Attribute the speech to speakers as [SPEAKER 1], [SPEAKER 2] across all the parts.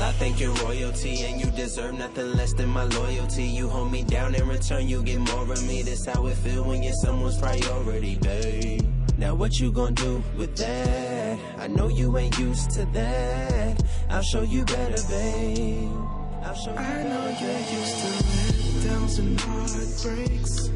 [SPEAKER 1] I think you're royalty and you deserve nothing less than my loyalty. You hold me down, in return you get more of me. That's how it feel when you're someone's priority, babe. Now what you gonna do with that? I know you ain't used to that. I'll show you better, babe. I'll show you better. I know you're used to letdowns and heartbreaks.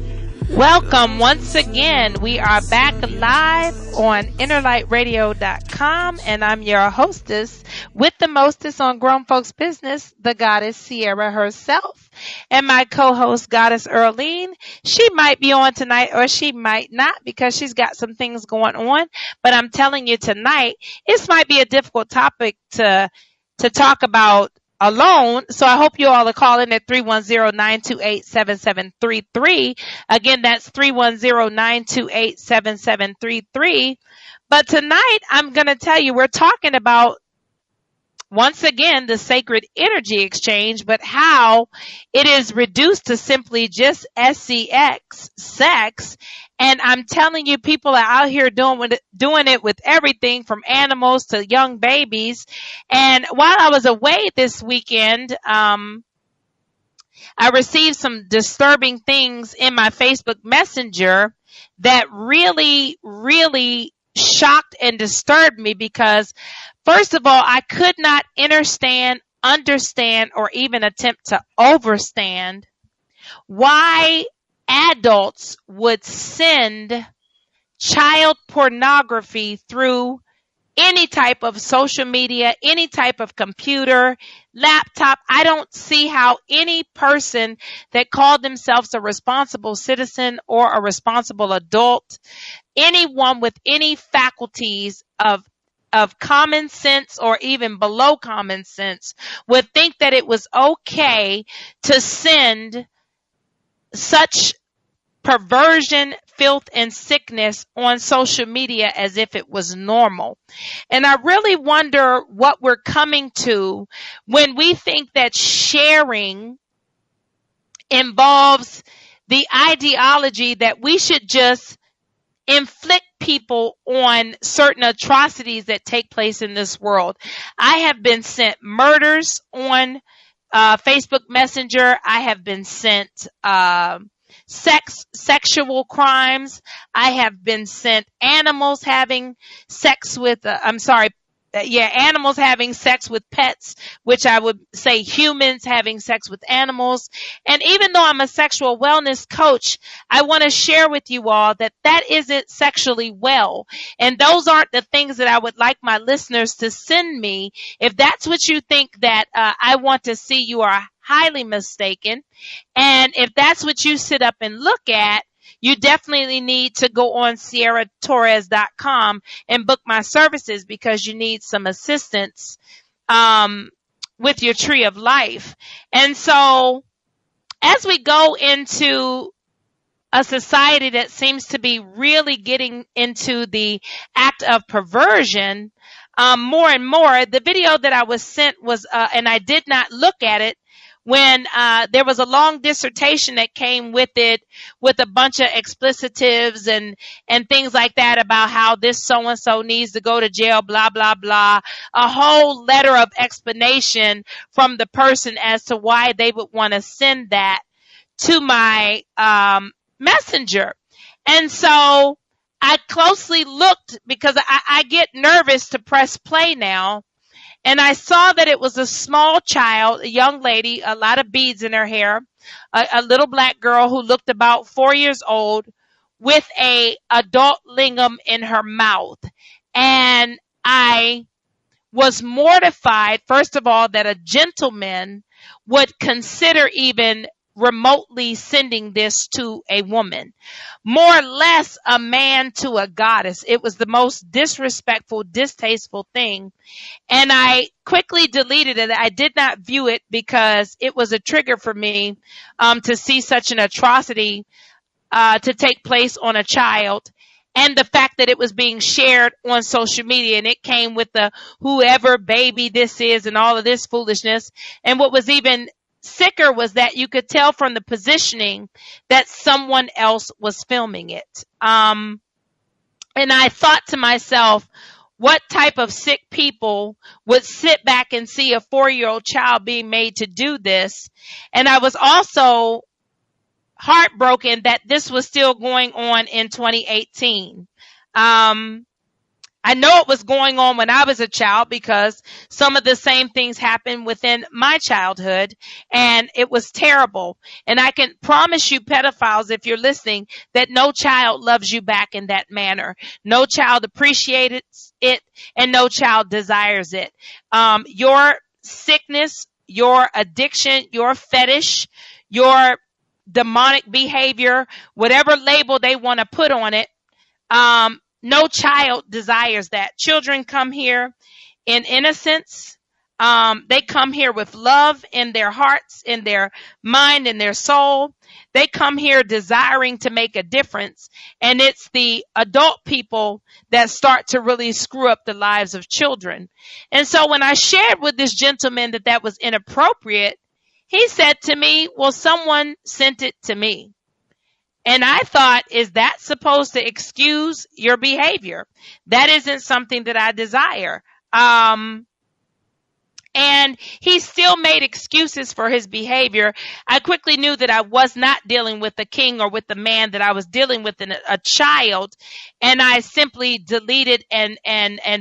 [SPEAKER 2] Welcome once again. We are back live on innerlightradio.com, and I'm your hostess with the mostest on Grown Folks Business, the goddess Sierra herself, and my co-host, goddess Earlene. She might be on tonight or she might not because she's got some things going on, but I'm telling you tonight, this might be a difficult topic to talk about alone. So I hope you all are calling at 310-928-7733. Again, that's 310-928-7733. But tonight I'm going to tell you, we're talking about, once again, the sacred energy exchange, but how it is reduced to simply just SEX, sex. And I'm telling you, people are out here doing it with everything from animals to young babies. And while I was away this weekend, I received some disturbing things in my Facebook Messenger that really, really shocked and disturbed me because, first of all, I could not understand, or even attempt to understand why adults would send child pornography through any type of social media, any type of computer, laptop. I don't see how any person that called themselves a responsible citizen or a responsible adult, anyone with any faculties of common sense or even below common sense, would think that it was okay to send such perversion, filth, and sickness on social media as if it was normal. And I really wonder what we're coming to when we think that sharing involves the ideology that we should just inflict people on certain atrocities that take place in this world. I have been sent murders on Facebook Messenger. I have been sent sexual crimes. I have been sent animals having sex with, animals having sex with pets, which I would say humans having sex with animals. And even though I'm a sexual wellness coach, I want to share with you all that that isn't sexually well. And those aren't the things that I would like my listeners to send me. If that's what you think that I want to see, you are highly mistaken. And if that's what you sit up and look at, you definitely need to go on sierratorres.com and book my services because you need some assistance with your tree of life. And so as we go into a society that seems to be really getting into the act of perversion, more and more, the video that I was sent was, and I did not look at it, when there was a long dissertation that came with it with a bunch of explicitives and things like that about how this so-and-so needs to go to jail, blah, blah, blah. A whole letter of explanation from the person as to why they would want to send that to my messenger. And so I closely looked because I get nervous to press play now. And I saw that it was a small child, a young lady, a lot of beads in her hair, a little black girl who looked about 4 years old with a adult lingam in her mouth. And I was mortified, first of all, that a gentleman would consider even remotely sending this to a woman, more or less a man to a goddess. It was the most disrespectful, distasteful thing. And I quickly deleted it. I did not view it because it was a trigger for me to see such an atrocity to take place on a child. And the fact that it was being shared on social media, and it came with the whoever baby this is and all of this foolishness. And what was even sicker was that you could tell from the positioning that someone else was filming it. And I thought to myself, what type of sick people would sit back and see a 4-year-old child being made to do this. And I was also heartbroken that this was still going on in 2018. I know it was going on when I was a child because some of the same things happened within my childhood, and it was terrible. And I can promise you, pedophiles, if you're listening, that no child loves you back in that manner. No child appreciates it, and no child desires it. Your sickness, your addiction, your fetish, your demonic behavior, whatever label they want to put on it, no child desires that. Children come here in innocence. They come here with love in their hearts, in their mind, in their soul. They come here desiring to make a difference. And it's the adult people that start to really screw up the lives of children. And so when I shared with this gentleman that that was inappropriate, he said to me, well, someone sent it to me. And I thought, is that supposed to excuse your behavior? That isn't something that I desire. And he still made excuses for his behavior. I quickly knew that I was not dealing with a king or with a man, that I was dealing with a child. And I simply deleted and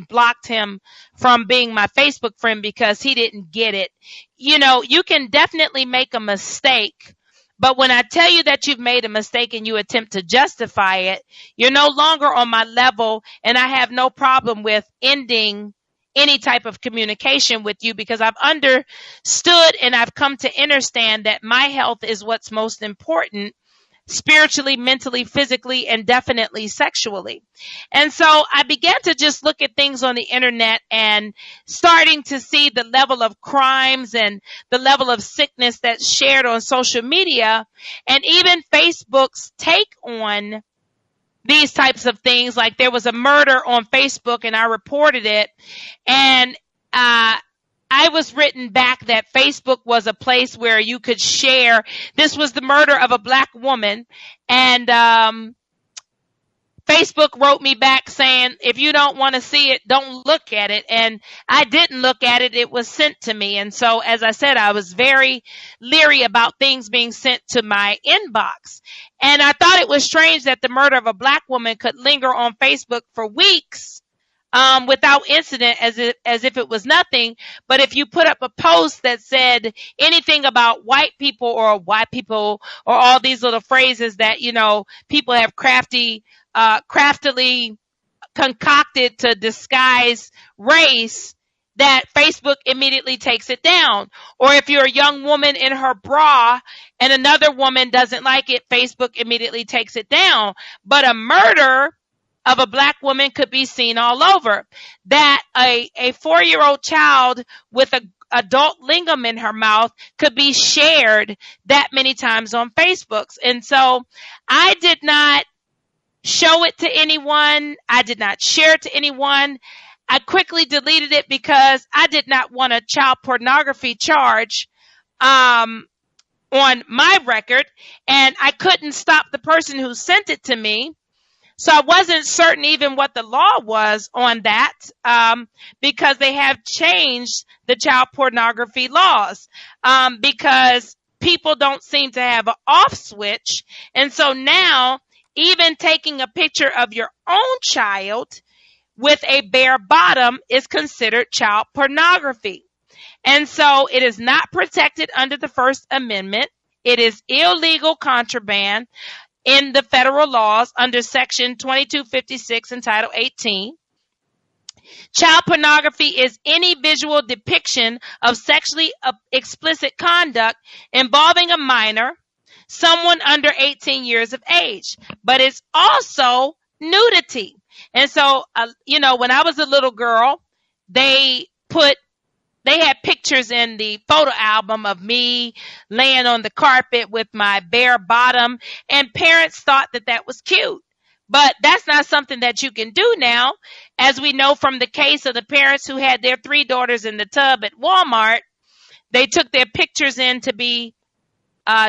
[SPEAKER 2] blocked him from being my Facebook friend because he didn't get it. You know, you can definitely make a mistake. But when I tell you that you've made a mistake and you attempt to justify it, you're no longer on my level, and I have no problem with ending any type of communication with you because I've understood and I've come to understand that my health is what's most important, spiritually, mentally, physically, and definitely sexually. And so I began to just look at things on the internet and starting to see the level of crimes and the level of sickness that's shared on social media, and even Facebook's take on these types of things. Like there was a murder on Facebook and I reported it, and I was written back that Facebook was a place where you could share. This was the murder of a Black woman. And Facebook wrote me back saying, if you don't want to see it, don't look at it. And I didn't look at it. It was sent to me. And so, as I said, I was very leery about things being sent to my inbox. And I thought it was strange that the murder of a Black woman could linger on Facebook for weeks without incident, as if it was nothing. But if you put up a post that said anything about white people or all these little phrases that, you know, people have craftily concocted to disguise race, that Facebook immediately takes it down. Or if you're a young woman in her bra and another woman doesn't like it, Facebook immediately takes it down. But a murder of a Black woman could be seen all over. That a 4-year-old child with a adult lingam in her mouth could be shared that many times on Facebook. And so I did not show it to anyone. I did not share it to anyone. I quickly deleted it because I did not want a child pornography charge on my record, and I couldn't stop the person who sent it to me. So I wasn't certain even what the law was on that, because they have changed the child pornography laws, because people don't seem to have an off switch. And so now even taking a picture of your own child with a bare bottom is considered child pornography. And so it is not protected under the First Amendment. It is illegal contraband in the federal laws under Section 2256 and Title 18. Child pornography is any visual depiction of sexually explicit conduct involving a minor, someone under 18 years of age, but it's also nudity. And so, when I was a little girl, they had pictures in the photo album of me laying on the carpet with my bare bottom, and parents thought that that was cute. But that's not something that you can do now. As we know from the case of the parents who had their 3 daughters in the tub at Walmart, they took their pictures in to be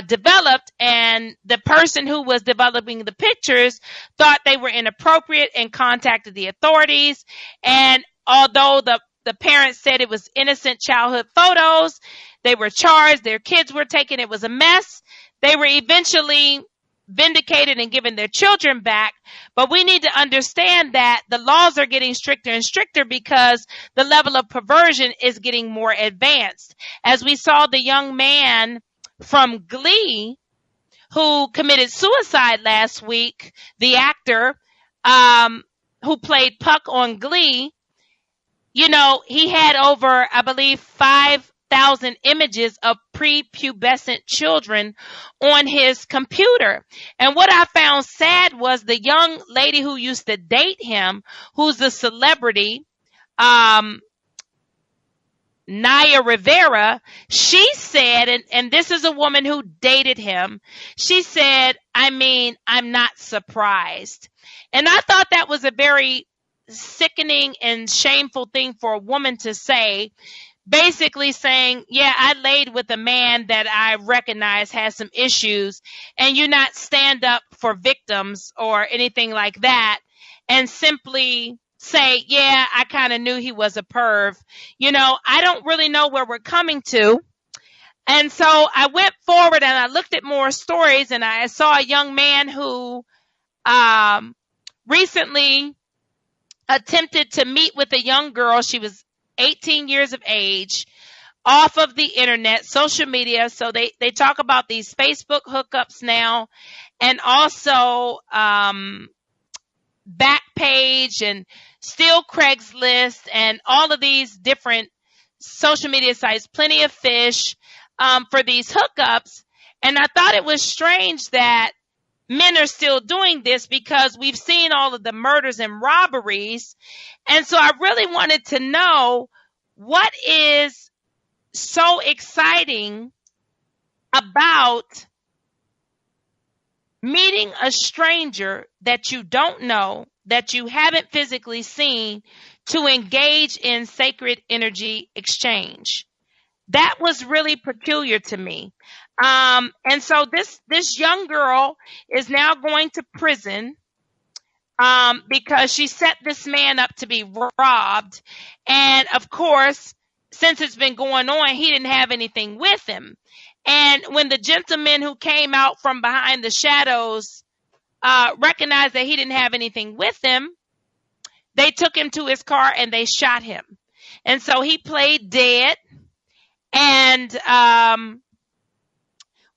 [SPEAKER 2] developed, and the person who was developing the pictures thought they were inappropriate and contacted the authorities. And although the parents said it was innocent childhood photos, they were charged, their kids were taken, it was a mess. They were eventually vindicated and given their children back. But we need to understand that the laws are getting stricter and stricter because the level of perversion is getting more advanced. As we saw the young man from Glee who committed suicide last week, the actor who played Puck on Glee, you know, he had over, I believe, 5,000 images of prepubescent children on his computer. And what I found sad was the young lady who used to date him, who's a celebrity, Naya Rivera, she said, and this is a woman who dated him, she said, I mean, I'm not surprised. And I thought that was a very sickening and shameful thing for a woman to say, basically saying, yeah, I laid with a man that I recognize has some issues, and you not stand up for victims or anything like that, and simply say, yeah, I kind of knew he was a perv. You know, I don't really know where we're coming to. And so I went forward and I looked at more stories, and I saw a young man who recently attempted to meet with a young girl. She was 18 years of age, off of the internet, social media. So they talk about these Facebook hookups now, and also Backpage and still Craigslist and all of these different social media sites, Plenty of Fish, for these hookups. And I thought it was strange that men are still doing this because we've seen all of the murders and robberies. And so I really wanted to know, what is so exciting about meeting a stranger that you don't know, that you haven't physically seen, to engage in sacred energy exchange? That was really peculiar to me. And so this young girl is now going to prison because she set this man up to be robbed. And of course, since it's been going on, he didn't have anything with him. And when the gentleman who came out from behind the shadows recognized that he didn't have anything with him, they took him to his car and they shot him. And so he played dead. And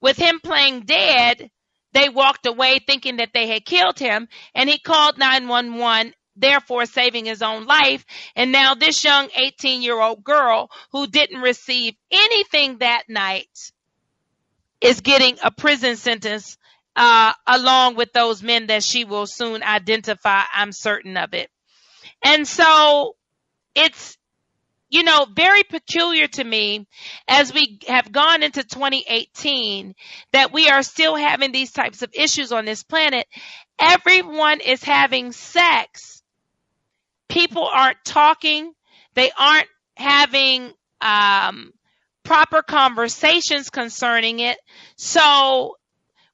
[SPEAKER 2] with him playing dead, they walked away thinking that they had killed him. And he called 911, therefore saving his own life. And now this young 18-year-old girl who didn't receive anything that night is getting a prison sentence along with those men that she will soon identify. I'm certain of it. And so it's, you know, very peculiar to me as we have gone into 2018 that we are still having these types of issues on this planet. Everyone is having sex. People aren't talking. They aren't having proper conversations concerning it. So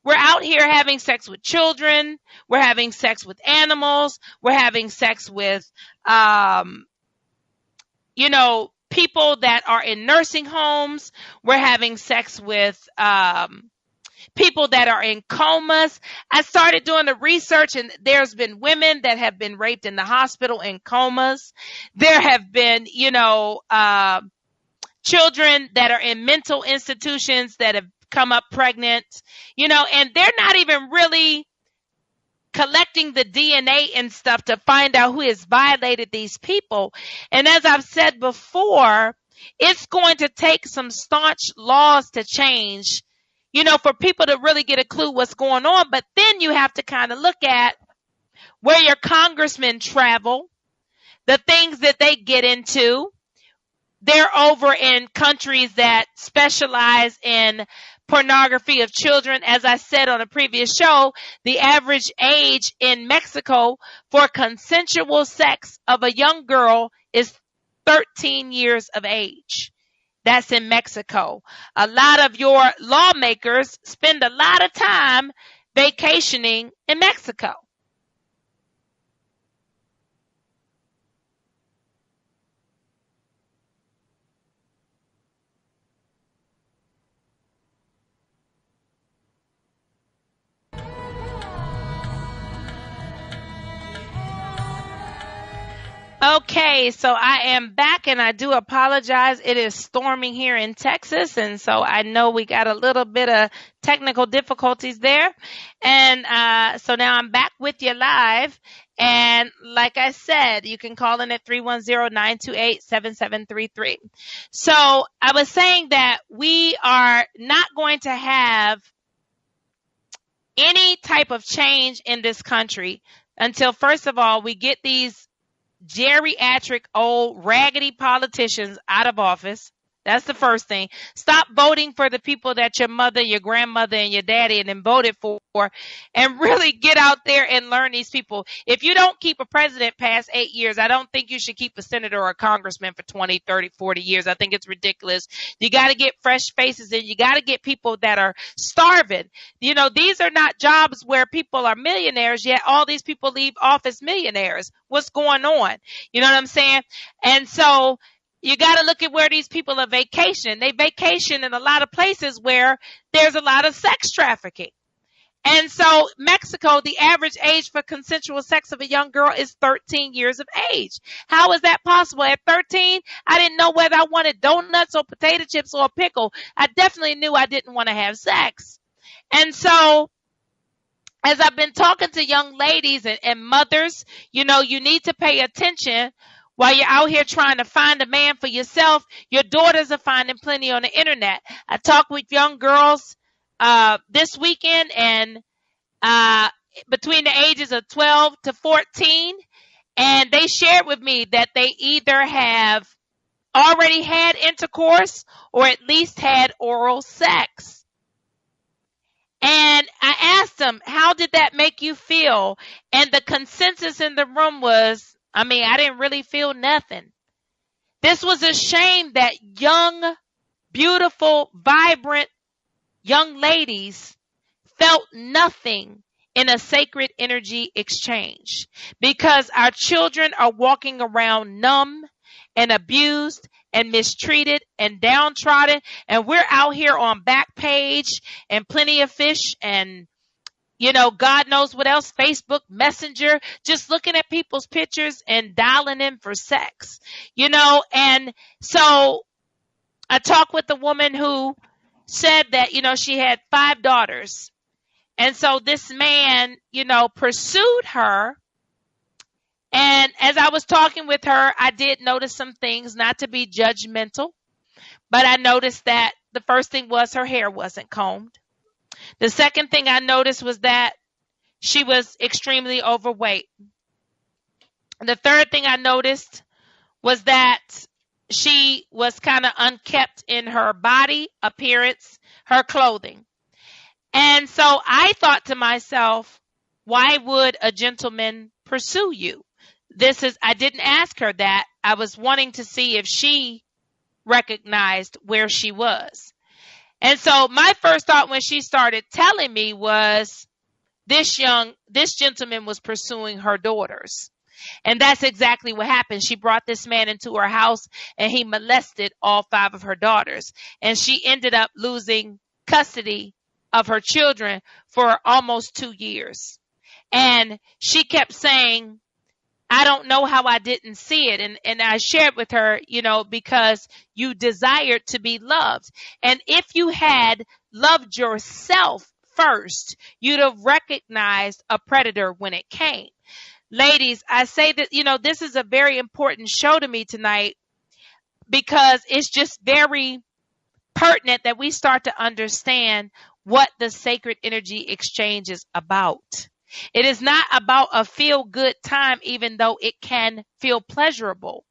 [SPEAKER 2] we're out here having sex with children. We're having sex with animals. We're having sex with, you know, people that are in nursing homes. We're having sex with people that are in comas. I started doing the research, and there's been women that have been raped in the hospital in comas. There have been, you know, children that are in mental institutions that have come up pregnant, you know, and they're not even really collecting the DNA and stuff to find out who has violated these people. And as I've said before, it's going to take some staunch laws to change, you know, for people to really get a clue what's going on. But then you have to kind of look at where your congressmen travel, the things that they get into. They're over in countries that specialize in pornography of children. As I said on a previous show, the average age in Mexico for consensual sex of a young girl is 13 years of age. That's in Mexico. A lot of your lawmakers spend a lot of time vacationing in Mexico. Okay, so I am back and I do apologize. It is storming here in Texas, and so I know we got a little bit of technical difficulties there. And so now I'm back with you live. And like I said, you can call in at 310-928-7733. So I was saying that we are not going to have any type of change in this country until, first of all, we get these geriatric old raggedy politicians out of office. That's the first thing. Stop voting for the people that your mother, your grandmother, and your daddy and then voted for, and really get out there and learn these people. If you don't keep a president past 8 years, I don't think you should keep a senator or a congressman for 20, 30, 40 years. I think it's ridiculous. You got to get fresh faces in. You got to get people that are starving. You know, these are not jobs where people are millionaires, yet all these people leave office millionaires. What's going on? You know what I'm saying? And so you got to look at where these people are vacationing. They vacation in a lot of places where there's a lot of sex trafficking. And so Mexico, the average age for consensual sex of a young girl is 13 years of age. How is that possible? At 13, I didn't know whether I wanted donuts or potato chips or a pickle. I definitely knew I didn't want to have sex. And so as I've been talking to young ladies and mothers, you know, you need to pay attention. While you're out here trying to find a man for yourself, your daughters are finding plenty on the internet. I talked with young girls this weekend, and between the ages of 12 to 14, and they shared with me that they either have already had intercourse or at least had oral sex. And I asked them, how did that make you feel? And the consensus in the room was, I didn't really feel nothing. This was a shame that young, beautiful, vibrant young ladies felt nothing in a sacred energy exchange, because our children are walking around numb and abused and mistreated and downtrodden, and we're out here on Backpage and Plenty of Fish and God knows what else, Facebook Messenger, just looking at people's pictures and dialing in for sex, and so I talked with a woman who said that, she had 5 daughters. And so this man, pursued her. And as I was talking with her, I did notice some things, not to be judgmental, but I noticed that the first thing was her hair wasn't combed. The second thing I noticed was that she was extremely overweight. The third thing I noticed was that she was kind of unkempt in her body appearance, her clothing. And so I thought to myself, why would a gentleman pursue you? I didn't ask her that. I was wanting to see if she recognized where she was. And so my first thought when she started telling me was this gentleman was pursuing her daughters. And that's exactly what happened. She brought this man into her house and he molested all 5 of her daughters. And she ended up losing custody of her children for almost 2 years. And she kept saying, I don't know how I didn't see it. And I shared with her, because you desired to be loved. And if you had loved yourself first, you'd have recognized a predator when it came. Ladies, I say that, this is a very important show to me tonight, because it's just very pertinent that we start to understand what the sacred energy exchange is about. It is not about a feel-good time, even though it can feel pleasurable.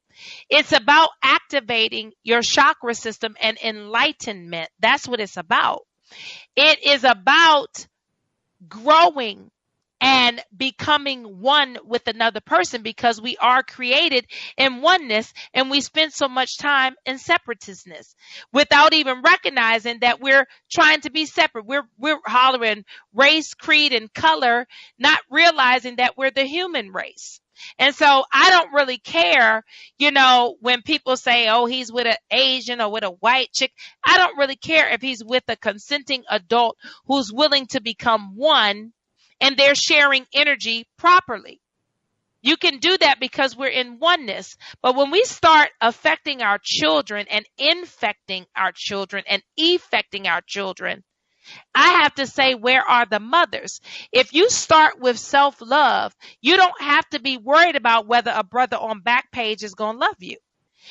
[SPEAKER 2] It's about activating your chakra system and enlightenment. That's what it's about. It is about growing and becoming one with another person, because we are created in oneness, and we spend so much time in separateness without even recognizing that we're trying to be separate. We're hollering race, creed, and color, not realizing that we're the human race. And so I don't really care, when people say, oh, he's with an Asian or with a white chick. I don't really care if he's with a consenting adult who's willing to become one, and they're sharing energy properly. You can do that because we're in oneness. But when we start affecting our children and infecting our children and effecting our children, I have to say, where are the mothers? If you start with self-love, you don't have to be worried about whether a brother on Backpage is going to love you.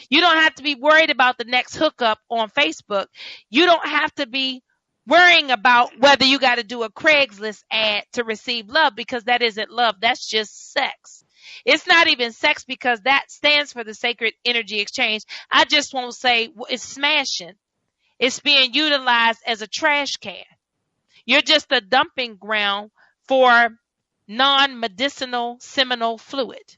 [SPEAKER 2] You don't have to be worried about the next hookup on Facebook. You don't have to be worrying about whether you got to do a Craigslist ad to receive love, because that isn't love. That's just sex. It's not even sex, because that stands for the sacred energy exchange. I just won't say it's smashing. It's being utilized as a trash can. You're just a dumping ground for non-medicinal seminal fluid.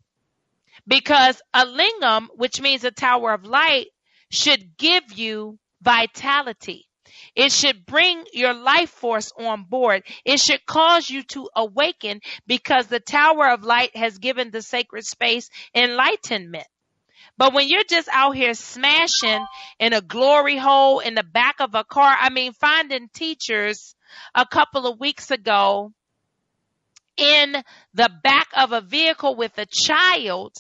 [SPEAKER 2] Because a lingam, which means a tower of light, should give you vitality. It should bring your life force on board. It should cause you to awaken, because the tower of light has given the sacred space enlightenment. But when you're just out here smashing in a glory hole in the back of a car, finding teachers a couple of weeks ago in the back of a vehicle with a child.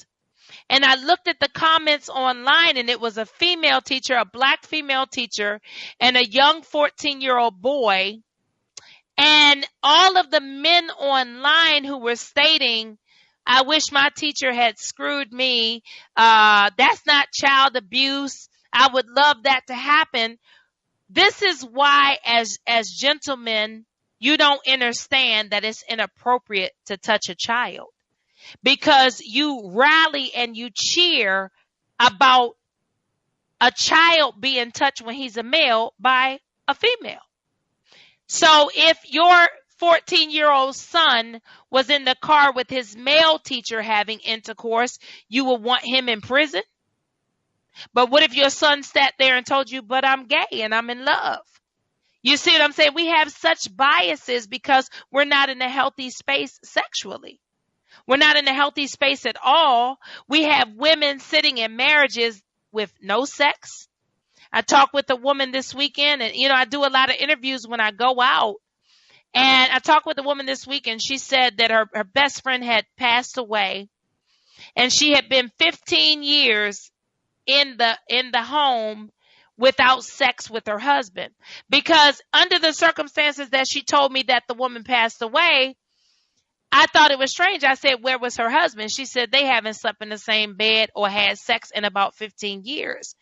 [SPEAKER 2] And I looked at the comments online, and it was a female teacher, a black female teacher, and a young 14-year-old boy. And all of the men online who were stating, I wish my teacher had screwed me. That's not child abuse. I would love that to happen. This is why, as gentlemen, you don't understand that it's inappropriate to touch a child, because you rally and you cheer about a child being touched when he's a male by a female. So if your 14-year-old son was in the car with his male teacher having intercourse, you would want him in prison? But what if your son sat there and told you, but I'm gay and I'm in love? You see what I'm saying? We have such biases because we're not in a healthy space sexually. We're not in a healthy space at all. We have women sitting in marriages with no sex. I talked with a woman this weekend, and I do a lot of interviews when I go out. And I talked with a woman this week, and she said that her best friend had passed away, and she had been 15 years in the home without sex with her husband. Because under the circumstances that she told me that the woman passed away, I thought it was strange. I said, where was her husband? She said they haven't slept in the same bed or had sex in about 15 years.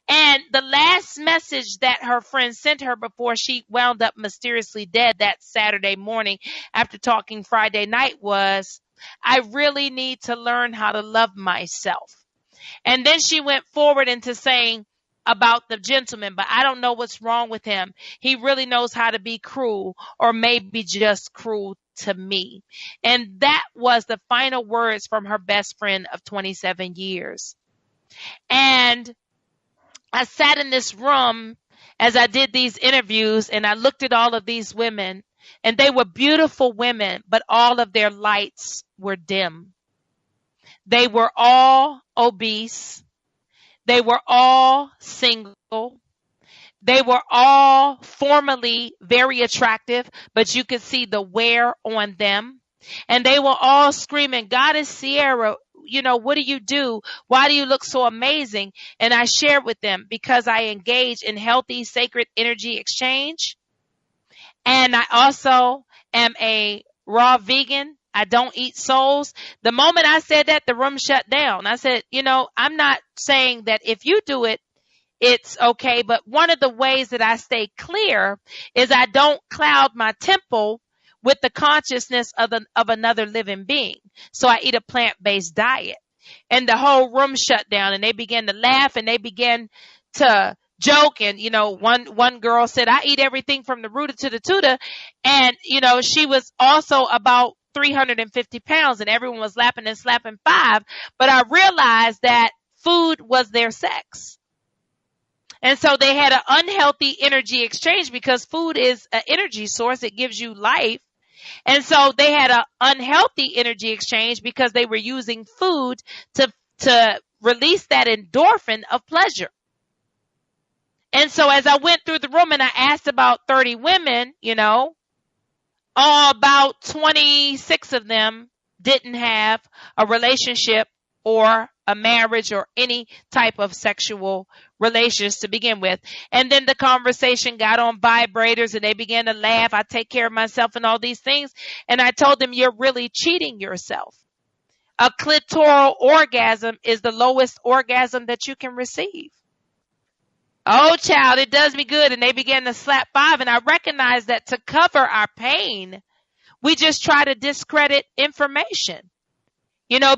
[SPEAKER 2] And the last message that her friend sent her before she wound up mysteriously dead that Saturday morning after talking Friday night was, I really need to learn how to love myself. And then she went forward into saying about the gentleman, but I don't know what's wrong with him. He really knows how to be cruel, or maybe just cruel to me. And that was the final words from her best friend of 27 years. And I sat in this room as I did these interviews, and I looked at all of these women, and they were beautiful women, but all of their lights were dim. They were all obese. They were all single. They were all formerly very attractive, but you could see the wear on them. And they were all screaming, Goddess Sierra, what do you do? Why do you look so amazing? And I shared with them, because I engage in healthy, sacred energy exchange. And I also am a raw vegan. I don't eat souls. The moment I said that, the room shut down. I said, I'm not saying that if you do it, it's okay. But one of the ways that I stay clear is I don't cloud my temple with the consciousness of another living being. So I eat a plant-based diet. And the whole room shut down, and they began to laugh, and they began to joke. And, one girl said, I eat everything from the rooter to the tutor. And, she was also about 350 pounds, and everyone was lapping and slapping 5. But I realized that food was their sex. And so they had an unhealthy energy exchange because food is an energy source. It gives you life. And so they had an unhealthy energy exchange because they were using food to release that endorphin of pleasure. And so as I went through the room and I asked about 30 women, about 26 of them didn't have a relationship or a marriage or any type of sexual relations to begin with. And then the conversation got on vibrators and they began to laugh. I take care of myself and all these things. And I told them, you're really cheating yourself. A clitoral orgasm is the lowest orgasm that you can receive. Oh, child, it does me good. And they began to slap 5. And I recognize that to cover our pain, we just try to discredit information,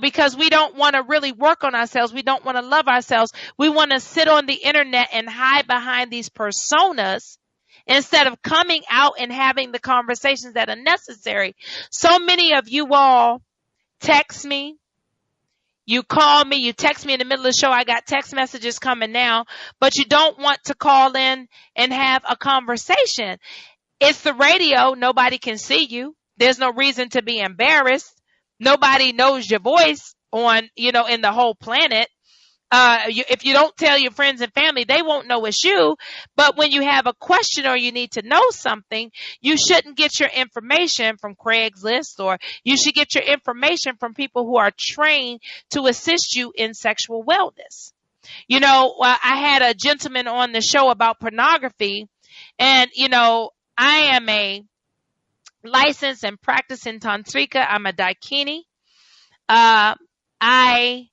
[SPEAKER 2] because we don't want to really work on ourselves. We don't want to love ourselves. We want to sit on the internet and hide behind these personas instead of coming out and having the conversations that are necessary. So many of you all text me. You call me, you text me in the middle of the show. I got text messages coming now, but you don't want to call in and have a conversation. It's the radio. Nobody can see you. There's no reason to be embarrassed. Nobody knows your voice in the whole planet. If you don't tell your friends and family, they won't know it's you. But when you have a question or you need to know something, you shouldn't get your information from Craigslist, or you should get your information from people who are trained to assist you in sexual wellness. I had a gentleman on the show about pornography, and, I am a licensed and practicing tantrika. I'm a daikini. I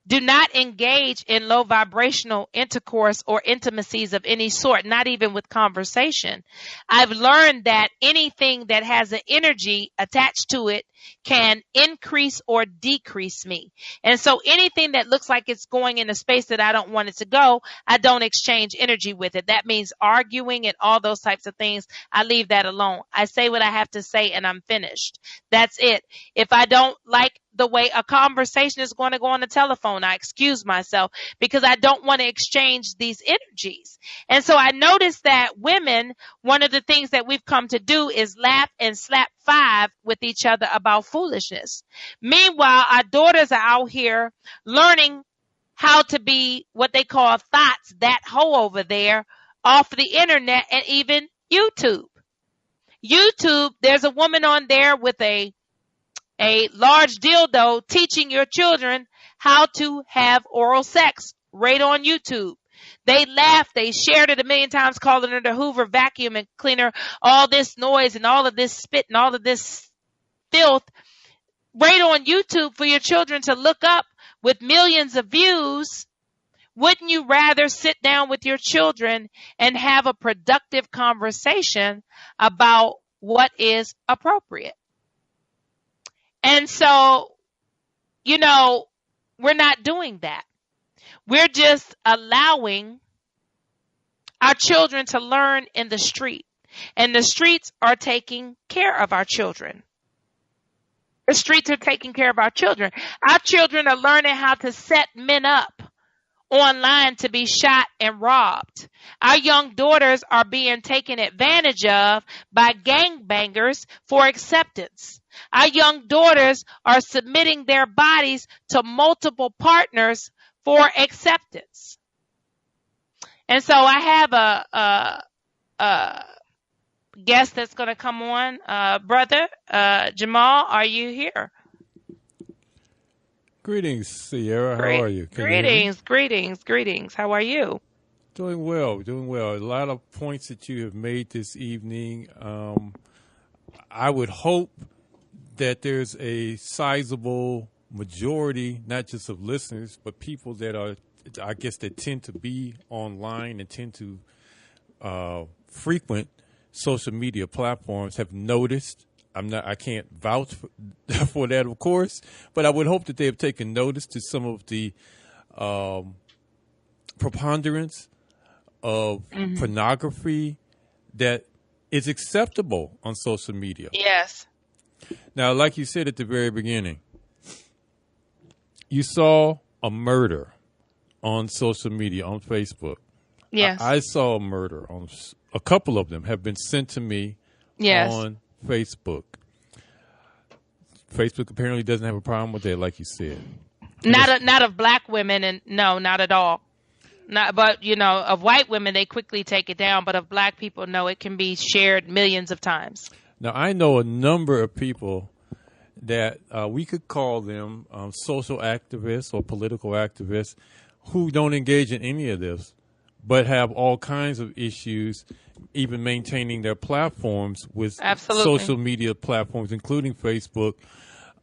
[SPEAKER 2] do not engage in low vibrational intercourse or intimacies of any sort, not even with conversation. I've learned that anything that has an energy attached to it can increase or decrease me. And so anything that looks like it's going in a space that I don't want it to go, I don't exchange energy with it. That means arguing and all those types of things. I leave that alone. I say what I have to say and I'm finished. That's it. If I don't like the way a conversation is going to go on the telephone, I excuse myself because I don't want to exchange these energies. And so I noticed that women, one of the things that we've come to do is laugh and slap 5 with each other about foolishness. Meanwhile, our daughters are out here learning how to be what they call thoughts, that hoe over there, off the internet and even YouTube. YouTube, there's a woman on there with a large dildo teaching your children how to have oral sex right on YouTube. They laughed, they shared it a million times, calling her the Hoover vacuum and cleaner, all this noise and all of this spit and all of this filth right on YouTube for your children to look up with millions of views. Wouldn't you rather sit down with your children and have a productive conversation about what is appropriate? And so, we're not doing that. We're just allowing our children to learn in the street. And the streets are taking care of our children. The streets are taking care of our children. Our children are learning how to set men up online to be shot and robbed. Our young daughters are being taken advantage of by gangbangers for acceptance. Our young daughters are submitting their bodies to multiple partners for acceptance. And so I have a guest that's going to come on. Brother Jamal, are you here?
[SPEAKER 3] Greetings, Sierra. How are you?
[SPEAKER 2] Greetings. How are you?
[SPEAKER 3] Doing well. A lot of points that you have made this evening. I would hope that there's a sizable majority, not just of listeners, but people that are, I guess, that tend to be online and tend to frequent social media platforms have noticed. I can't vouch for that, of course, but I would hope that they have taken notice to some of the preponderance of pornography that is acceptable on social media.
[SPEAKER 2] Yes.
[SPEAKER 3] Now, like you said at the very beginning, you saw a murder on social media, on Facebook.
[SPEAKER 2] Yes.
[SPEAKER 3] I saw a murder on a couple of them have been sent to me
[SPEAKER 2] Yes.
[SPEAKER 3] on Facebook. Facebook apparently doesn't have a problem with that, like you said.
[SPEAKER 2] Not of black women, and no, not at all. Not, but of white women, they quickly take it down. But of black people, no, it can be shared millions of times.
[SPEAKER 3] Now, I know a number of people that we could call them social activists or political activists who don't engage in any of this, but have all kinds of issues, even maintaining their platforms with
[SPEAKER 2] Absolutely.
[SPEAKER 3] social media platforms, including Facebook.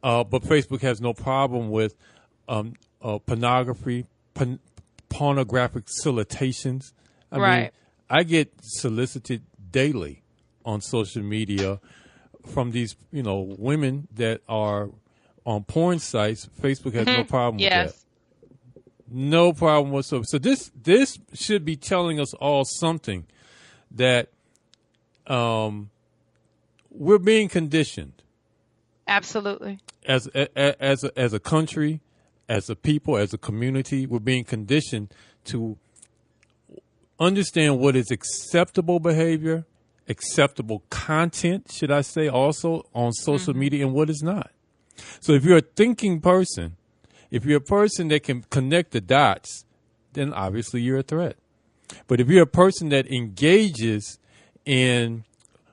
[SPEAKER 3] But Facebook has no problem with pornography, pornographic solicitations. I mean, I get solicited daily on social media from these, women that are on porn sites. Facebook has no problem with that. No problem whatsoever. So this should be telling us all something, that we're being conditioned.
[SPEAKER 2] Absolutely.
[SPEAKER 3] As a country, as a people, as a community, we're being conditioned to understand what is acceptable behavior, acceptable content, should I say, also on social media, and what is not. So if you're a thinking person, if you're a person that can connect the dots, then obviously you're a threat. But if you're a person that engages in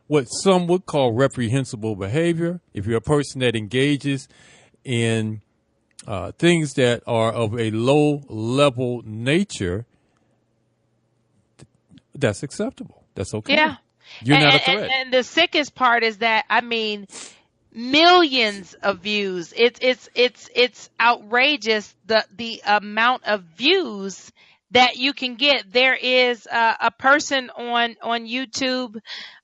[SPEAKER 3] what some would call reprehensible behavior, if you're a person that engages in things that are of a low level nature, that's acceptable. That's okay.
[SPEAKER 2] Yeah.
[SPEAKER 3] You're not a threat.
[SPEAKER 2] And the sickest part is that, millions of views. It's outrageous the amount of views that you can get. There is a person on YouTube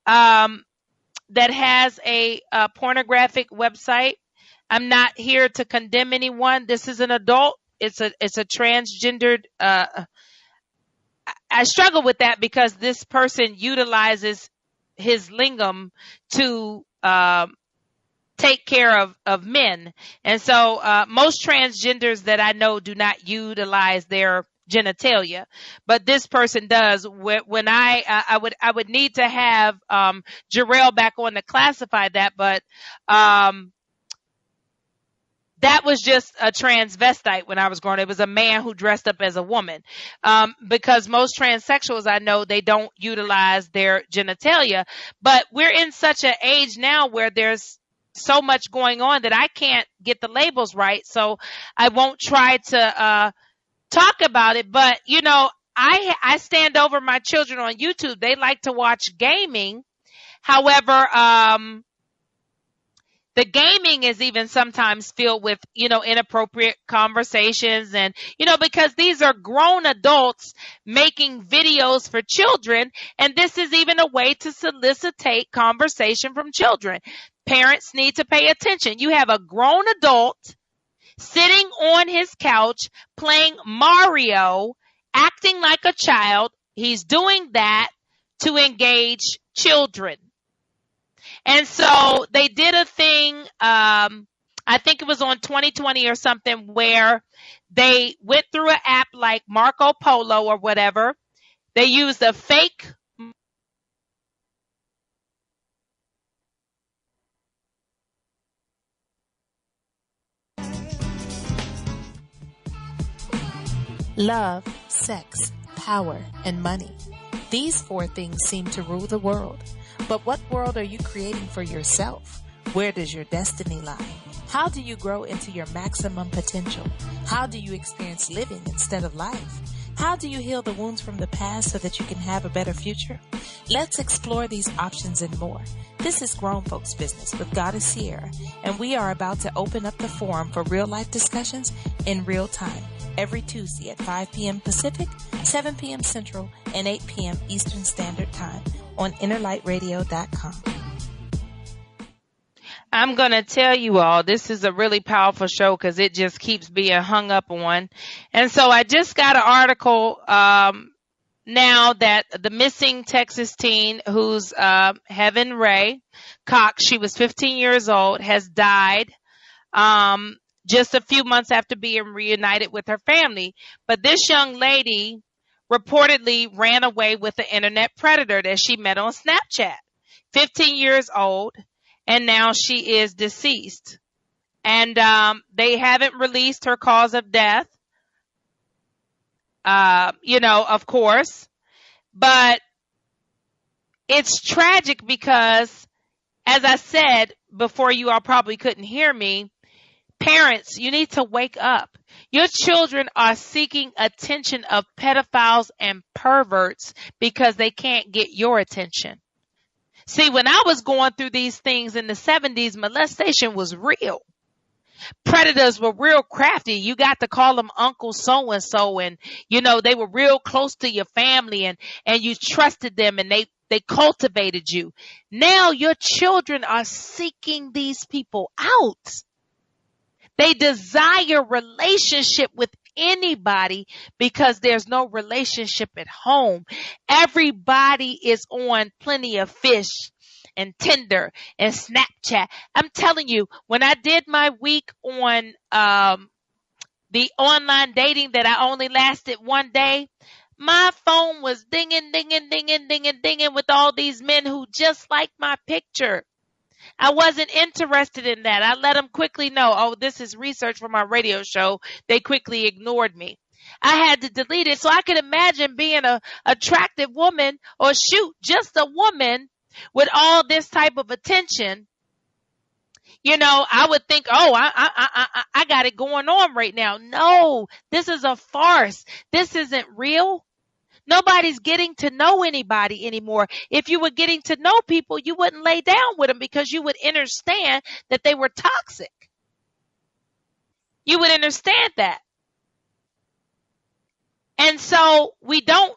[SPEAKER 2] that has a pornographic website. I'm not here to condemn anyone. This is an adult. It's a transgendered. I struggle with that because this person utilizes his lingam to take care of men. And so most transgenders that I know do not utilize their genitalia, but this person does. When I would need to have Jarrell back on to classify that, but that was just a transvestite when I was growing up. It was a man who dressed up as a woman. Because most transsexuals I know, they don't utilize their genitalia. But we're in such an age now where there's so much going on that I can't get the labels right. So I won't try to talk about it. But, I stand over my children on YouTube. They like to watch gaming. However, the gaming is even sometimes filled with, inappropriate conversations and, because these are grown adults making videos for children. And this is even a way to solicitate conversation from children. Parents need to pay attention. You have a grown adult sitting on his couch playing Mario, acting like a child. He's doing that to engage children. And so they did a thing, I think it was on 2020 or something, where they went through an app like Marco Polo or whatever. They used a fake
[SPEAKER 4] love, sex, power, and money. These four things seem to rule the world. But what world are you creating for yourself? Where does your destiny lie? How do you grow into your maximum potential? How do you experience living instead of life? How do you heal the wounds from the past so that you can have a better future? Let's explore these options and more. This is Grown Folks Business with Goddess Sierra, and we are about to open up the forum for real-life discussions in real time every Tuesday at 5 p.m. Pacific, 7 p.m. Central, and 8 p.m. Eastern Standard Time on InnerLightRadio.com.
[SPEAKER 2] I'm going to tell you all, this is a really powerful show because it just keeps being hung up on. And so I just got an article now that the missing Texas teen, who's Heaven Ray Cox, she was 15 years old, has died just a few months after being reunited with her family. But this young lady reportedly ran away with an internet predator that she met on Snapchat. 15 years old, and now she is deceased. And they haven't released her cause of death, of course. But it's tragic because, as I said before, you all probably couldn't hear me, parents, you need to wake up. Your children are seeking attention of pedophiles and perverts because they can't get your attention. See, when I was going through these things in the 70s, molestation was real. Predators were real crafty. You got to call them Uncle so-and-so, and, they were real close to your family, and you trusted them, and they cultivated you. Now your children are seeking these people out. They desire relationship with anybody because there's no relationship at home. Everybody is on Plenty of Fish and Tinder and Snapchat. I'm telling you, when I did my week on the online dating that I only lasted one day, my phone was dinging, dinging, dinging, dinging, dinging with all these men who just liked my picture. I wasn't interested in that. I let them quickly know, oh, this is research for my radio show. They quickly ignored me. I had to delete it. So I could imagine being a attractive woman, or just a woman with all this type of attention. I would think, oh, I got it going on right now. No, this is a farce. This isn't real. Nobody's getting to know anybody anymore. If you were getting to know people, you wouldn't lay down with them because you would understand that they were toxic. You would understand that. And so we don't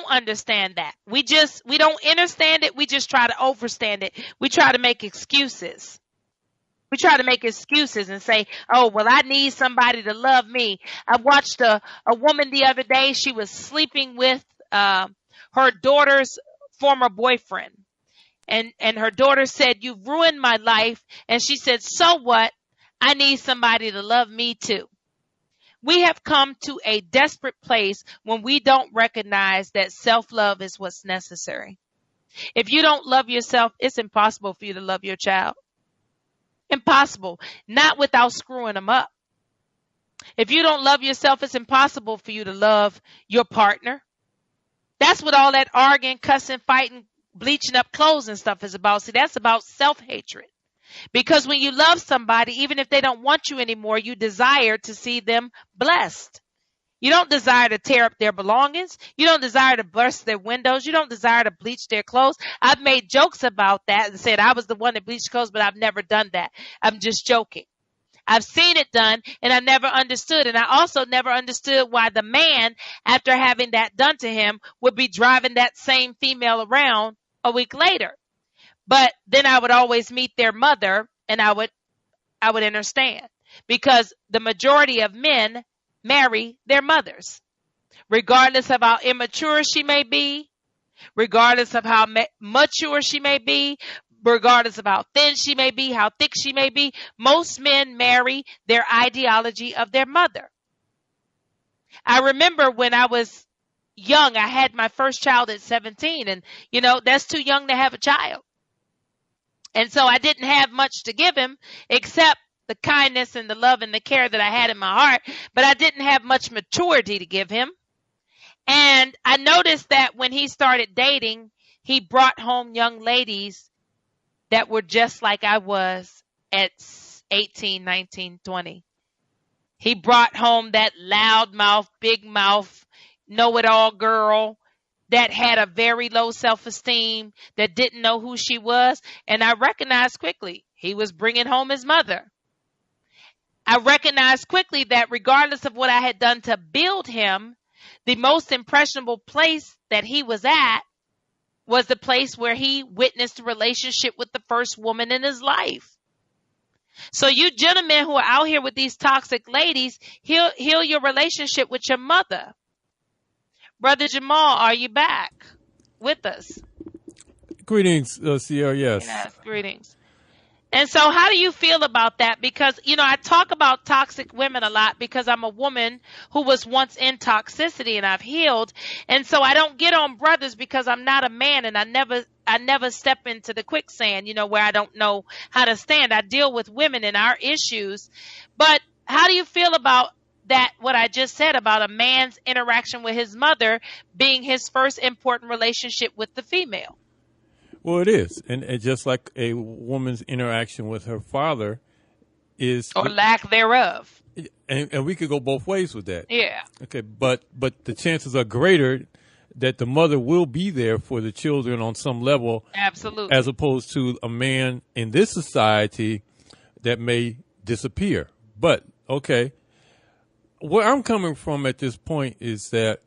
[SPEAKER 2] understand that. We don't understand it. We just try to overstand it. We try to make excuses. We try to make excuses and say, oh, well, I need somebody to love me. I watched a woman the other day. She was sleeping with her daughter's former boyfriend. And her daughter said, you've ruined my life. And she said, so what? I need somebody to love me too. We have come to a desperate place when we don't recognize that self-love is what's necessary. If you don't love yourself, it's impossible for you to love your child. Impossible. Not without screwing them up. If you don't love yourself, it's impossible for you to love your partner. That's what all that arguing, cussing, fighting, bleaching up clothes and stuff is about. See, that's about self-hatred. Because when you love somebody, even if they don't want you anymore, you desire to see them blessed. You don't desire to tear up their belongings. You don't desire to burst their windows. You don't desire to bleach their clothes. I've made jokes about that and said I was the one that bleached clothes, but I've never done that. I'm just joking. I've seen it done, and I never understood. And I also never understood why the man, after having that done to him, would be driving that same female around a week later. But then I would always meet their mother, and I would understand. Because the majority of men marry their mothers, regardless of how immature she may be, regardless of how mature she may be, regardless of how thin she may be, how thick she may be. Most men marry their ideology of their mother. I remember when I was young, I had my first child at 17, and that's too young to have a child. And so I didn't have much to give him except the kindness and the love and the care that I had in my heart, but I didn't have much maturity to give him. And I noticed that when he started dating, he brought home young ladies that were just like I was at 18, 19, 20. He brought home that loud mouth, big mouth, know-it-all girl that had a very low self-esteem, that didn't know who she was. And I recognized quickly he was bringing home his mother. I recognized quickly that regardless of what I had done to build him, the most impressionable place that he was at was the place where he witnessed a relationship with the first woman in his life. So you gentlemen who are out here with these toxic ladies, heal your relationship with your mother. Brother Jamal, are you back with us?
[SPEAKER 3] Greetings, Sierra. Yes.
[SPEAKER 2] Yes, greetings. And so how do you feel about that? Because, I talk about toxic women a lot because I'm a woman who was once in toxicity and I've healed. And so I don't get on brothers because I'm not a man and I never step into the quicksand, where I don't know how to stand. I deal with women and our issues. But how do you feel about that, what I just said about a man's interaction with his mother being his first important relationship with the female?
[SPEAKER 3] Well, it is. And just like a woman's interaction with her father is.
[SPEAKER 2] Or lack thereof.
[SPEAKER 3] And we could go both ways with that.
[SPEAKER 2] Yeah.
[SPEAKER 3] Okay. But the chances are greater that the mother will be there for the children on some level.
[SPEAKER 2] Absolutely.
[SPEAKER 3] As opposed to a man in this society that may disappear. But, okay. Where I'm coming from at this point is that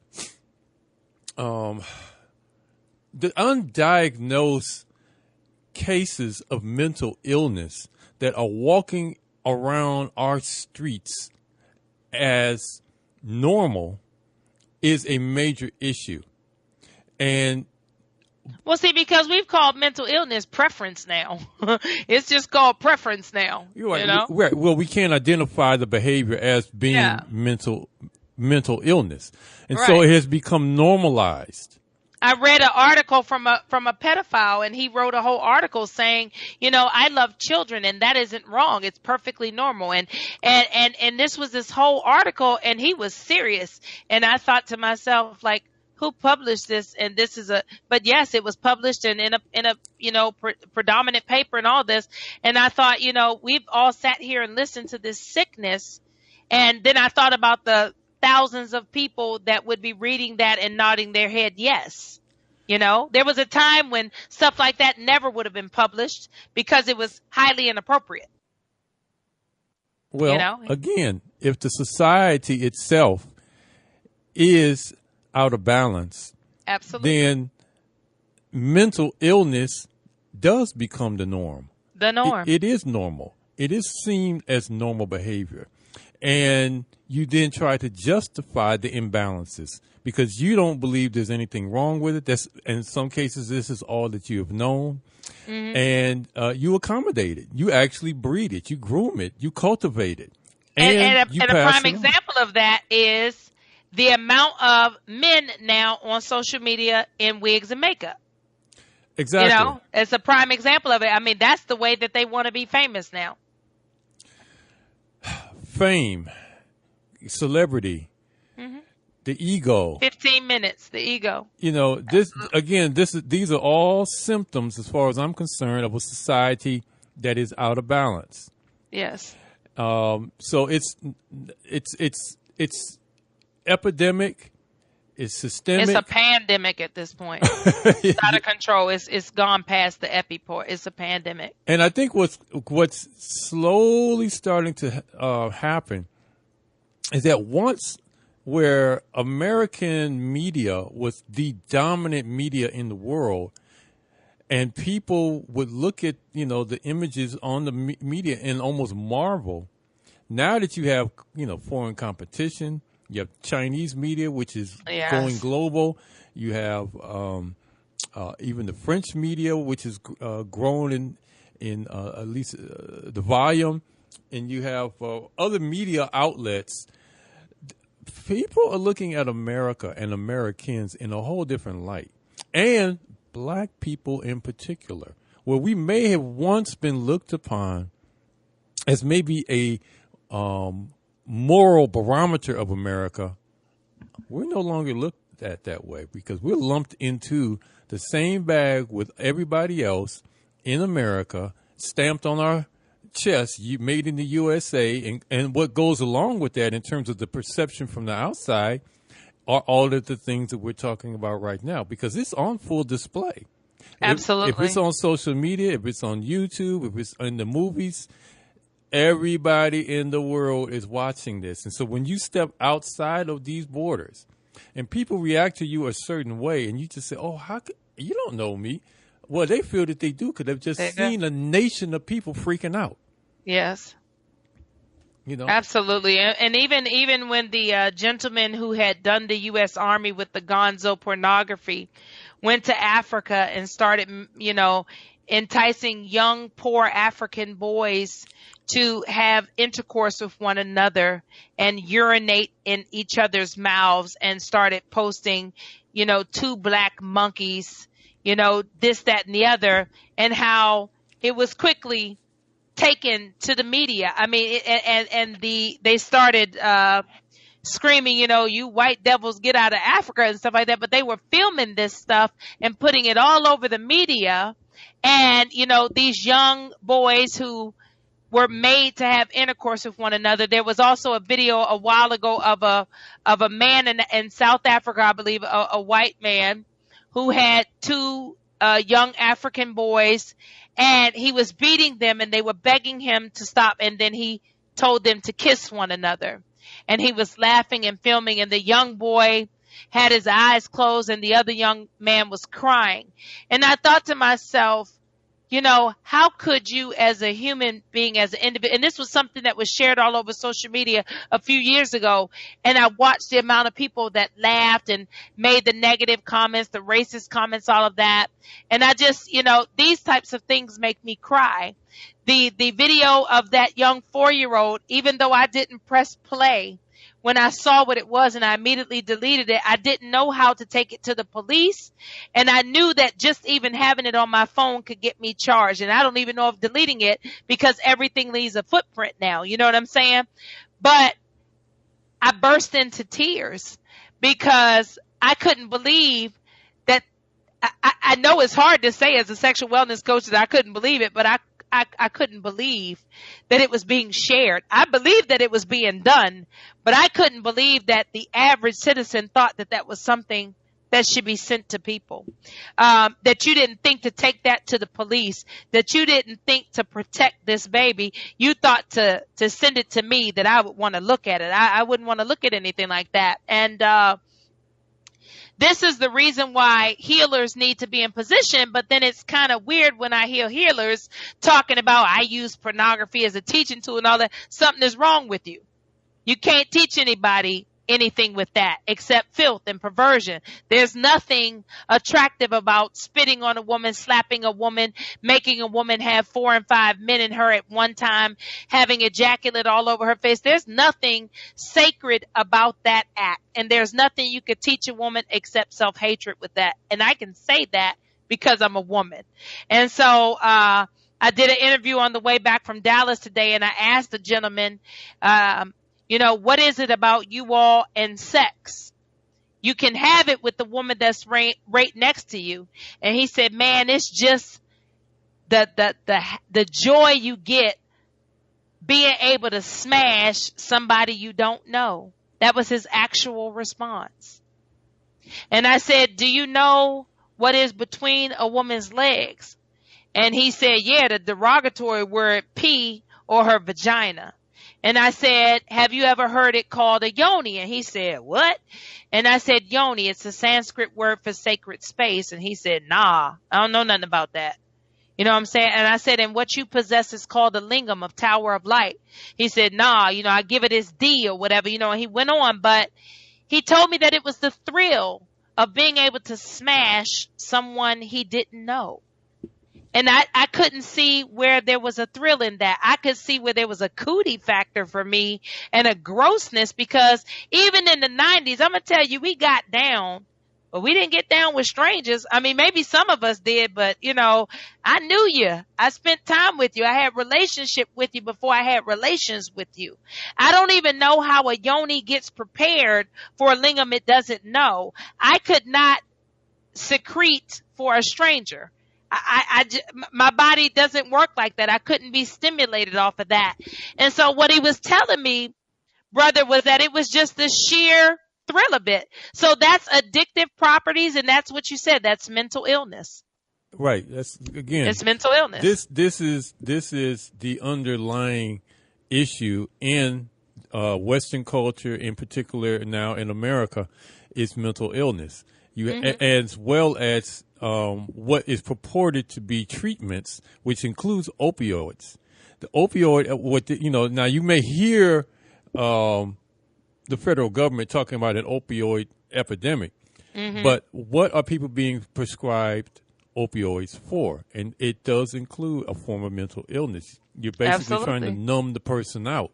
[SPEAKER 3] the undiagnosed cases of mental illness that are walking around our streets as normal is a major issue. And
[SPEAKER 2] well, see, because we've called mental illness preference now. It's just called preference now.
[SPEAKER 3] You're right. Right. Well, we can't identify the behavior as being mental illness. And so it has become normalized.
[SPEAKER 2] I read an article from a pedophile, and he wrote a whole article saying, I love children, and that isn't wrong. It's perfectly normal. And this was this whole article, and he was serious. And I thought to myself, like, who published this? And this is but yes, it was published in a predominant paper and all this. And I thought, we've all sat here and listened to this sickness. And then I thought about the thousands of people that would be reading that and nodding their head yes. There was a time when stuff like that never would have been published because it was highly inappropriate.
[SPEAKER 3] Well, again, if the society itself is out of balance,
[SPEAKER 2] absolutely,
[SPEAKER 3] then mental illness does become the norm.
[SPEAKER 2] The norm.
[SPEAKER 3] It is normal. It is seen as normal behavior. And you then try to justify the imbalances because you don't believe there's anything wrong with it. That's, in some cases, this is all that you have known. Mm-hmm. And you accommodate it. You actually breed it. You groom it. You cultivate it.
[SPEAKER 2] And a prime example of that is the amount of men now on social media in wigs and makeup.
[SPEAKER 3] Exactly.
[SPEAKER 2] It's a prime example of it. I mean, that's the way that they want to be famous now.
[SPEAKER 3] Fame, celebrity, the ego.
[SPEAKER 2] 15 minutes, the ego.
[SPEAKER 3] These are all symptoms, as far as I'm concerned, of a society that is out of balance.
[SPEAKER 2] Yes.
[SPEAKER 3] So it's epidemic. It's systemic.
[SPEAKER 2] It's a pandemic at this point. It's out of control. It's gone past the epiport. It's a pandemic.
[SPEAKER 3] And I think what's slowly starting to happen is that once where American media was the dominant media in the world, and people would look at the images on the media and almost marvel. Now that you have foreign competition. You have Chinese media, which is going global. You have even the French media, which is grown in at least the volume. And you have other media outlets. People are looking at America and Americans in a whole different light. And black people in particular, where we may have once been looked upon as maybe a moral barometer of America, we're no longer looked at that way because we're lumped into the same bag with everybody else in America, stamped on our chest, made in the USA, and what goes along with that in terms of the perception from the outside are all of the things that we're talking about right now because it's on full display.
[SPEAKER 2] Absolutely.
[SPEAKER 3] If it's on social media, if it's on YouTube, if it's in the movies, everybody in the world is watching this. And so when you step outside of these borders and people react to you a certain way and you just say, oh, how could, you don't know me. Well, they feel that they do because they've just seen a nation of people freaking out.
[SPEAKER 2] Yes.
[SPEAKER 3] You know.
[SPEAKER 2] Absolutely. And even when the gentleman who had done the U.S. Army with the gonzo pornography went to Africa and started, enticing young, poor African boys to have intercourse with one another and urinate in each other's mouths and started posting, two black monkeys, this, that, and the other, and how it was quickly taken to the media. I mean, they started screaming, you white devils, get out of Africa and stuff like that. But they were filming this stuff and putting it all over the media. And, these young boys who were made to have intercourse with one another. There was also a video a while ago of a man in South Africa, I believe, a white man who had two young African boys, and he was beating them, and they were begging him to stop, and then he told them to kiss one another. And he was laughing and filming, and the young boy had his eyes closed, and the other young man was crying. And I thought to myself, how could you as a human being, as an individual, and this was something that was shared all over social media a few years ago, and I watched the amount of people that laughed and made the negative comments, the racist comments, all of that. And I just, these types of things make me cry. The video of that young 4-year-old, even though I didn't press play, when I saw what it was and I immediately deleted it, I didn't know how to take it to the police. And I knew that just even having it on my phone could get me charged. And I don't even know if deleting it, because everything leaves a footprint now. You know what I'm saying? But I burst into tears because I couldn't believe that. I know it's hard to say as a sexual wellness coach that I couldn't believe it, but I couldn't believe that it was being shared. I believed that it was being done, but I couldn't believe that the average citizen thought that that was something that should be sent to people. That you didn't think to take that to the police, that you didn't think to protect this baby. You thought to send it to me, that I would want to look at it. I wouldn't want to look at anything like that. And, this is the reason why healers need to be in position, but then it's kind of weird when I hear healers talking about, I use pornography as a teaching tool and all that. Something is wrong with you. You can't teach anybody anything with that except filth and perversion. There's nothing attractive about spitting on a woman, slapping a woman, making a woman have 4 and 5 men in her at one time, having ejaculate all over her face. There's nothing sacred about that act. And there's nothing you could teach a woman except self-hatred with that. And I can say that because I'm a woman. And so, I did an interview on the way back from Dallas today, and I asked the gentleman, what is it about you all and sex? You can have it with the woman that's right next to you. And he said, man, it's just the joy you get being able to smash somebody you don't know. That was his actual response. And I said, do you know what is between a woman's legs? And he said, yeah, the derogatory word P, or her vagina. And I said, have you ever heard it called a yoni? And he said, what? And I said, yoni, it's a Sanskrit word for sacred space. And he said, nah, I don't know nothing about that. You know what I'm saying? And I said, and what you possess is called the lingam of Tower of Light. He said, nah, I give it his D or whatever, and he went on. But he told me that it was the thrill of being able to smash someone he didn't know. And I couldn't see where there was a thrill in that. I could see where there was a cootie factor for me and a grossness, because even in the 90s, I'm going to tell you, we got down, but we didn't get down with strangers. I mean, maybe some of us did, but I knew you. I spent time with you. I had relationship with you before I had relations with you. I don't even know how a yoni gets prepared for a lingam it doesn't know. I could not secrete for a stranger. My body doesn't work like that. I couldn't be stimulated off of that. And so what he was telling me, brother, was that it was just the sheer thrill of it. So that's addictive properties, and that's what you said. That's mental illness.
[SPEAKER 3] Right. That's, again,
[SPEAKER 2] it's mental illness.
[SPEAKER 3] This is the underlying issue in Western culture, in particular now in America, is mental illness. As well as what is purported to be treatments, which includes opioids, the opioid, now you may hear the federal government talking about an opioid epidemic, but what are people being prescribed opioids for? And it does include a form of mental illness. You're basically trying to numb the person out.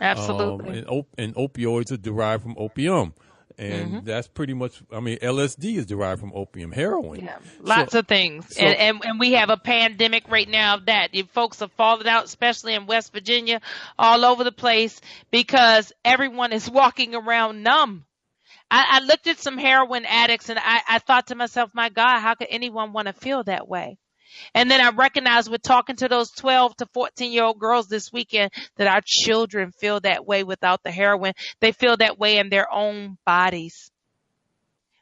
[SPEAKER 2] Absolutely.
[SPEAKER 3] And opioids are derived from opium. And that's pretty much, LSD is derived from opium, heroin.
[SPEAKER 2] Yeah, lots of things. And we have a pandemic right now that folks are falling out, especially in West Virginia, all over the place, because everyone is walking around numb. I looked at some heroin addicts and I thought to myself, my God, how could anyone want to feel that way? And then I recognized with talking to those 12 to 14-year-old girls this weekend that our children feel that way without the heroin. They feel that way in their own bodies.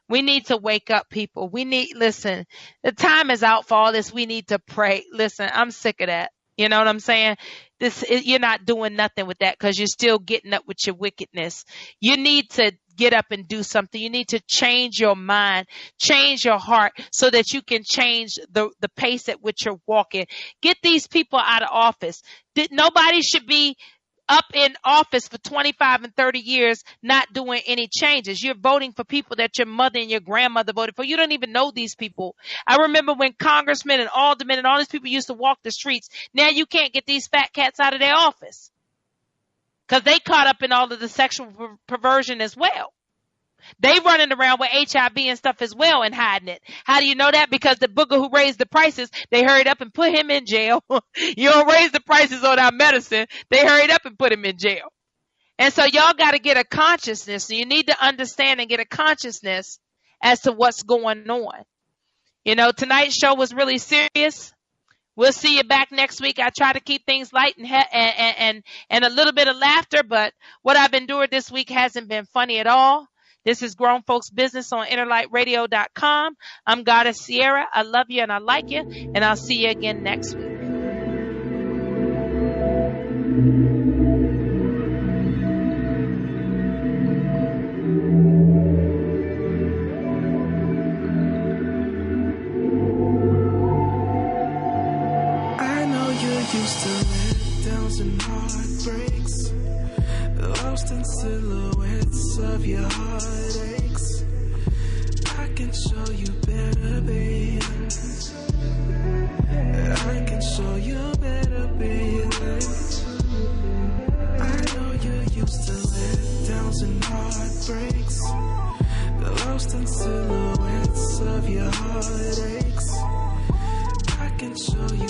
[SPEAKER 2] We need to wake up, people. Listen, the time is out for all this. We need to pray. Listen, I'm sick of that. You know what I'm saying? You're not doing nothing with that because you're still getting up with your wickedness. You need to get up and do something. You need to change your mind, change your heart so that you can change the pace at which you're walking. Get these people out of office. Nobody should be up in office for 25 and 30 years not doing any changes. You're voting for people that your mother and your grandmother voted for. You don't even know these people. I remember when congressmen and aldermen and all these people used to walk the streets. Now you can't get these fat cats out of their office because they caught up in all of the sexual perversion as well. They running around with HIV and stuff as well and hiding it. How do you know that? Because the booger who raised the prices, they hurried up and put him in jail. You don't raise the prices on our medicine. They hurried up and put him in jail. And so y'all got to get a consciousness. You need to understand and get a consciousness as to what's going on. Tonight's show was really serious. We'll see you back next week. I try to keep things light and a little bit of laughter, but what I've endured this week hasn't been funny at all. This is Grown Folks Business on InnerLightRadio.com. I'm Goddess Sierra. I love you and I like you, and I'll see you again next week.
[SPEAKER 1] I know you're used to letdowns and heartbreaks, lost in silhouettes of your heartaches. I can show you better, babe. I can show you better, babe. I know you're used to letdowns and heartbreaks, lost in silhouettes of your heartaches. I can show you